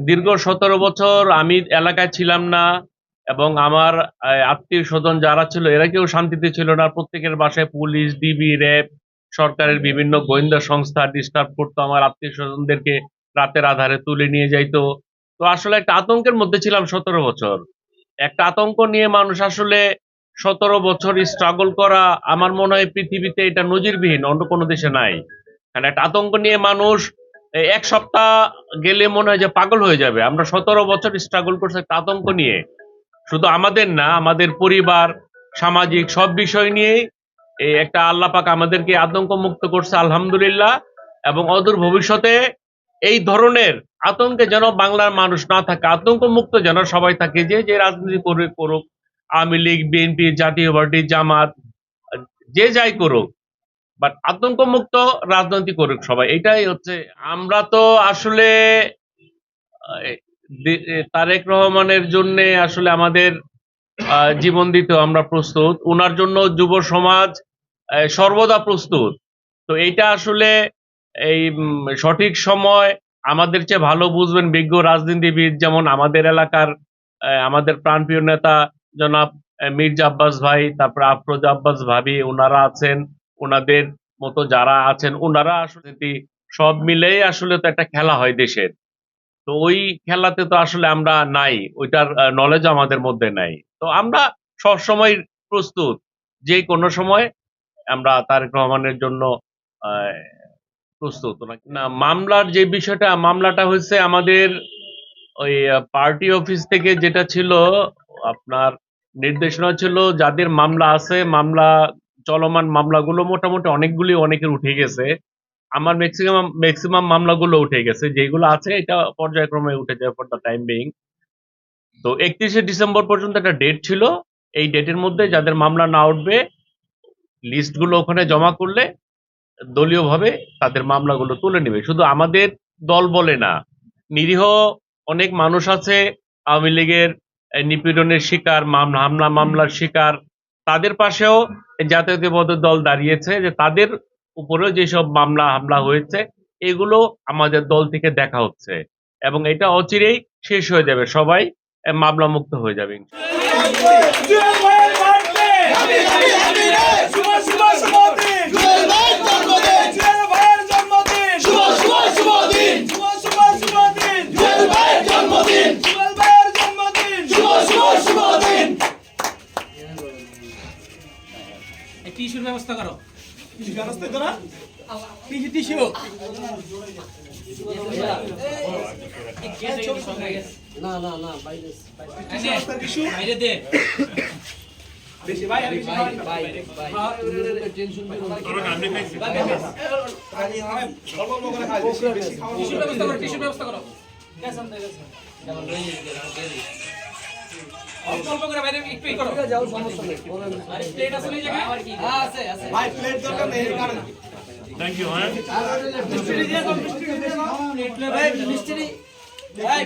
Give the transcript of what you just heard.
দীর্ঘ ১৭ বছর আমি এলাকায় ছিলাম না এবং আমার আত্মীয়-স্বজন যারা ছিল এরা কেউ শান্তিতে ছিল না। প্রত্যেকের বাসায় পুলিশ, ডিবি, র‍্যাব, সরকারের বিভিন্ন গোয়েন্দা সংস্থা ডিস্টার্ব করতো আমার আত্মীয়-স্বজনদেরকে রাতের আঁধারে তুলে নিয়ে যাইতো। তো আসলে একটা আতঙ্কের মধ্যে ছিলাম ১৭ বছর। একটা আতঙ্ক নিয়ে মানুষ আসলে ১৭ বছর স্ট্রাগল করা আমার মনে হয় পৃথিবীতে এটা নজিরবিহীন, অন্য কোনো দেশে নাই। কারণ একটা আতঙ্ক নিয়ে মানুষ ১ সপ্তাহ গেলে মনে হয় যে পাগল হয়ে যাবে। আমরা ১৭ বছর স্ট্রাগল করছি একটা আতঙ্ক নিয়ে। শুধু আমাদের না, আমাদের পরিবার, সামাজিক সব বিষয় নিয়েই এই একটা আল্লাহ পাক আমাদেরকে আতঙ্ক মুক্ত করছে আলহামদুলিল্লাহ। এবং অদূর ভবিষ্যতে এই ধরনের আতঙ্কে যেন বাংলার মানুষ না থাকে, আতঙ্ক মুক্ত যেন সবাই থাকে, যে রাজনীতি করুক, আওয়ামী লীগ, বিএনপি, জাতীয় পার্টি, জামাত, যে যাই করুক, বাট আতঙ্ক মুক্ত রাজনীতি করুক সবাই। এটাই হচ্ছে। আমরা তো আসলে তারেক রহমানের জন্য আসলে আমাদের জীবন দিতে আমরা প্রস্তুত। উনার জন্য যুব সমাজ সর্বদা প্রস্তুত। তো এইটা আসলে এই সঠিক সময় আমাদের চেয়ে ভালো বুঝবেন বিজ্ঞ রাজনীতিবিদ, যেমন আমাদের এলাকার আমাদের প্রাণপ্রিয় নেতা জনাব মির্জা আব্বাস ভাই, তারপরে আফরোজা আব্বাস ভাবি, ওনারা আছেন, ওনাদের মতো যারা আছেন, ওনারা আসলে সব মিলেই আসলে তো একটা খেলা হয় দেশের। তো ওই খেলাতে তো আসলে আমরা নাই, ওইটার নলেজ আমাদের মধ্যে নাই। তো আমরা সবসময় প্রস্তুত, যে কোনো সময় আমরা তারেক রহমানের জন্য আহ, প্রস্তুত। না, মামলার যে বিষয়টা, মামলাটা হচ্ছে আমাদের ওই পার্টি অফিস থেকে যেটা ছিল, আপনার নির্দেশনা ছিল যাদের মামলা আছে, মামলা চলমান মামলাগুলো মোটামুটি অনেকের উঠে গেছে। আমার ম্যাক্সিমাম মামলাগুলো উঠে গেছে, যেগুলো আছে এটা পর্যায়ক্রমে উঠে যায় ফর দ্য টাইম বিং। তো ৩১শে ডিসেম্বর পর্যন্ত একটা ডেট ছিল। এই ডেটের মধ্যে যাদের মামলা না উঠবে, লিস্টগুলো ওখানে জমা করলে দলীয়ভাবে তাদের মামলাগুলো তুলে নেবে। শুধু আমাদের দল বলে না, নিরীহ অনেক মানুষ আছে আওয়ামী লীগের নিপীড়নের শিকার, মামলার শিকার, তাদের পাশেও জাতীয়তাবাদী দল দাঁড়িয়েছে যে তাদের উপরেও যেসব হামলা হয়েছে এগুলো আমাদের দল থেকে দেখা হচ্ছে এবং এটা অচিরেই শেষ হয়ে যাবে, সবাই মামলা মুক্ত হয়ে যাবে। টিস্যুর ব্যবস্থা করো। টিস্যু না না না বাইরে দে বেশি ভাই টেনশন টিস্যুর ব্যবস্থা করো। অল্প করে বাইরে একটু করো, যাও, সমস্যা নেই। আরে প্লেট আছে এই জায়গায়? হ্যাঁ আছে আছে ভাই, প্লেট দরকার নেই কারণ। Thank you. মিস্ত্রি দিয়ে দাও, মিস্ত্রি দিয়ে দাও, প্লেট ভাই মিস্ত্রি ভাই।